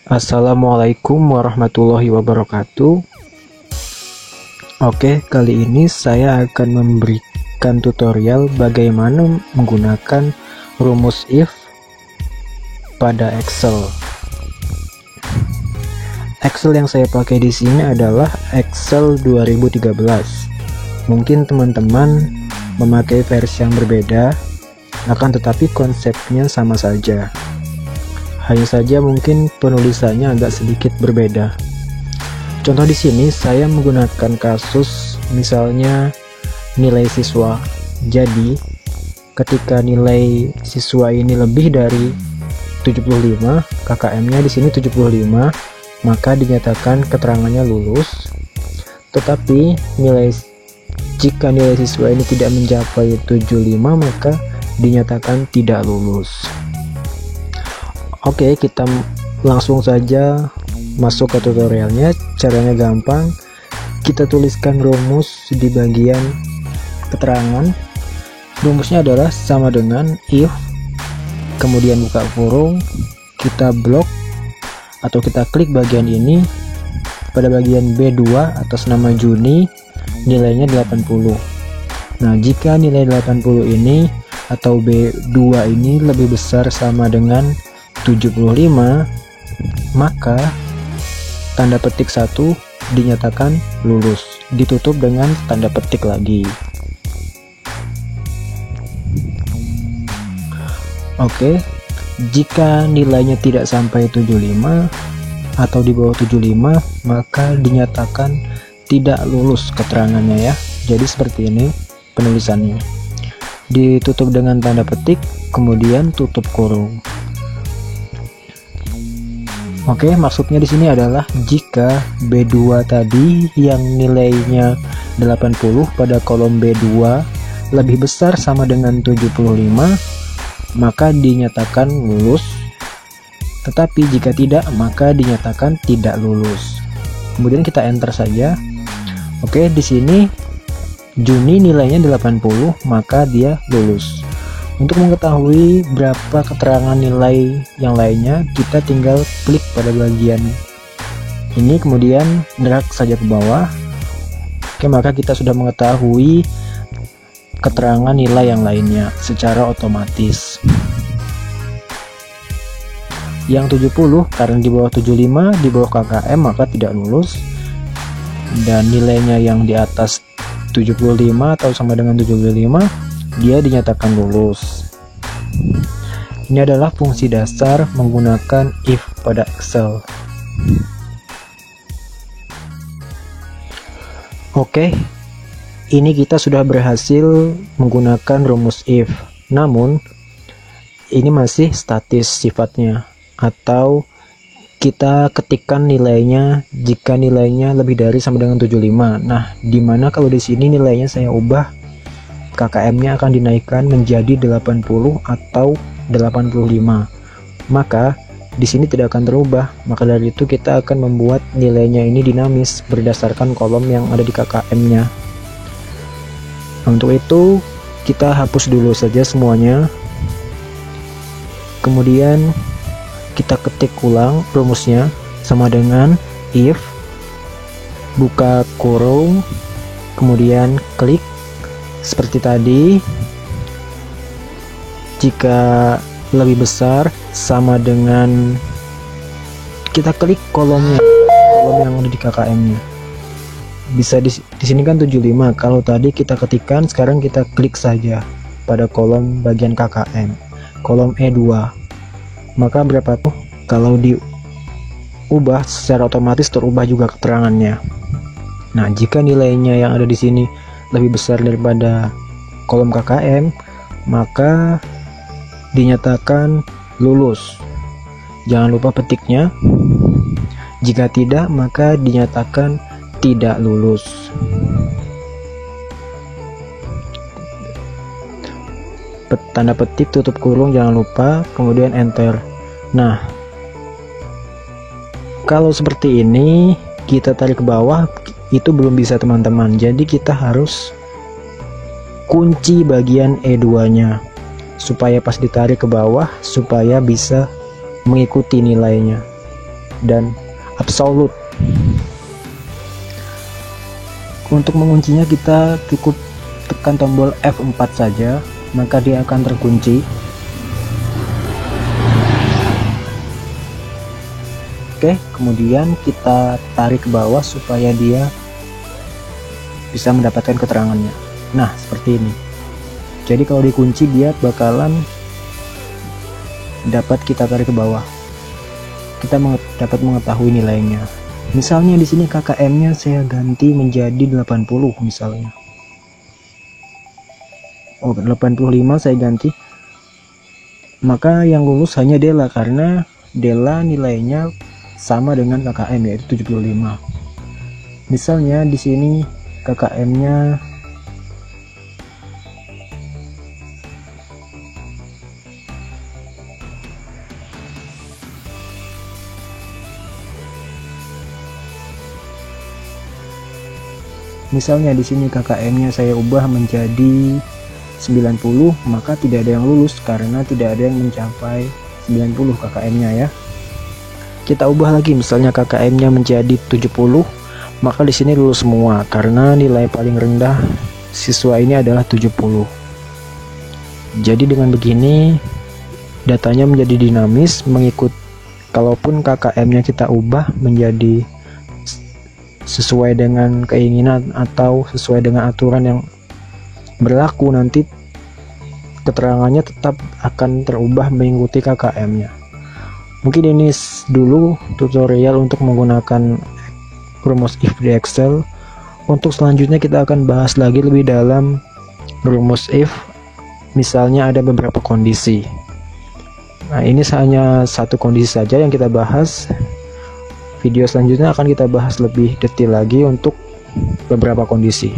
Assalamualaikum warahmatullahi wabarakatuh. Oke, kali ini saya akan memberikan tutorial bagaimana menggunakan rumus if pada Excel. Excel yang saya pakai di sini adalah Excel 2013. Mungkin teman-teman memakai versi yang berbeda, akan tetapi konsepnya sama saja. Hanya saja mungkin penulisannya agak sedikit berbeda. Contoh di sini saya menggunakan kasus misalnya nilai siswa. Jadi ketika nilai siswa ini lebih dari 75, KKM-nya di sini 75, maka dinyatakan keterangannya lulus. Tetapi jika nilai siswa ini tidak mencapai 75, maka dinyatakan tidak lulus. Oke, kita langsung saja masuk ke tutorialnya. Caranya gampang. Kita tuliskan rumus di bagian keterangan. Rumusnya adalah sama dengan if, kemudian buka kurung, kita blok atau kita klik bagian ini. Pada bagian B2 atas nama Juni, nilainya 80. Nah, jika nilai 80 ini atau B2 ini lebih besar sama dengan 75, maka tanda petik 1 dinyatakan lulus, ditutup dengan tanda petik lagi. Oke, jika nilainya tidak sampai 75 atau di bawah 75, maka dinyatakan tidak lulus keterangannya ya. Jadi seperti ini penulisannya, ditutup dengan tanda petik, kemudian tutup kurung. Oke, maksudnya di sini adalah jika B2 tadi yang nilainya 80 pada kolom B2 lebih besar sama dengan 75, maka dinyatakan lulus. Tetapi jika tidak, maka dinyatakan tidak lulus. Kemudian kita enter saja. Oke, di sini Juni nilainya 80, maka dia lulus. Untuk mengetahui berapa keterangan nilai yang lainnya, kita tinggal klik pada bagian ini, kemudian drag saja ke bawah. Oke, maka kita sudah mengetahui keterangan nilai yang lainnya secara otomatis. Yang 70 karena di bawah 75, di bawah KKM, maka tidak lulus. Dan nilainya yang di atas 75 atau sama dengan 75, dia dinyatakan lulus. Ini adalah fungsi dasar menggunakan if pada Excel. Oke, ini kita sudah berhasil menggunakan rumus if. Namun ini masih statis sifatnya, atau kita ketikkan nilainya jika nilainya lebih dari sama dengan 75. Nah, dimana kalau di sini nilainya saya ubah, KKM-nya akan dinaikkan menjadi 80 atau 85. Maka di sini tidak akan terubah. Maka dari itu kita akan membuat nilainya ini dinamis berdasarkan kolom yang ada di KKM-nya. Untuk itu kita hapus dulu saja semuanya. Kemudian kita ketik ulang rumusnya sama dengan if, buka kurung, kemudian klik seperti tadi. Jika lebih besar sama dengan, kita klik kolom yang ada di KKM-nya. Bisa di sini kan 75. Kalau tadi kita ketikkan, sekarang kita klik saja pada kolom bagian KKM, kolom E2. Maka berapa tuh? Kalau diubah secara otomatis terubah juga keterangannya. Nah, jika nilainya yang ada di sini lebih besar daripada kolom KKM, maka dinyatakan lulus. Jangan lupa petiknya. Jika tidak, maka dinyatakan tidak lulus. Tanda petik, tutup kurung, jangan lupa, kemudian enter. Nah, kalau seperti ini kita tarik ke bawah, itu belum bisa teman-teman. Jadi kita harus kunci bagian E2 nya supaya pas ditarik ke bawah supaya bisa mengikuti nilainya. dan absolut. Untuk menguncinya kita cukup tekan tombol F4 saja, maka dia akan terkunci. Oke, kemudian kita tarik ke bawah supaya dia bisa mendapatkan keterangannya. Nah, seperti ini. Jadi kalau dikunci dia bakalan dapat kita tarik ke bawah. Kita dapat mengetahui nilainya. Misalnya di sini KKM-nya saya ganti menjadi 80 misalnya. Oh, 85 saya ganti. Maka yang lulus hanya Dela, karena Dela nilainya sama dengan KKM, yaitu 75. Misalnya di sini KKM-nya KKM-nya saya ubah menjadi 90, maka tidak ada yang lulus karena tidak ada yang mencapai 90 KKM-nya ya. Kita ubah lagi, misalnya KKM-nya menjadi 70, maka di sini lulus semua karena nilai paling rendah siswa ini adalah 70. Jadi dengan begini datanya menjadi dinamis, mengikut kalaupun KKM-nya kita ubah menjadi sesuai dengan keinginan atau sesuai dengan aturan yang berlaku, nanti keterangannya tetap akan terubah mengikuti KKM-nya. Mungkin ini dulu tutorial untuk menggunakan rumus if di Excel. Untuk selanjutnya kita akan bahas lagi lebih dalam rumus if, misalnya ada beberapa kondisi. Nah, ini hanya satu kondisi saja yang kita bahas. Video selanjutnya akan kita bahas lebih detail lagi untuk beberapa kondisi.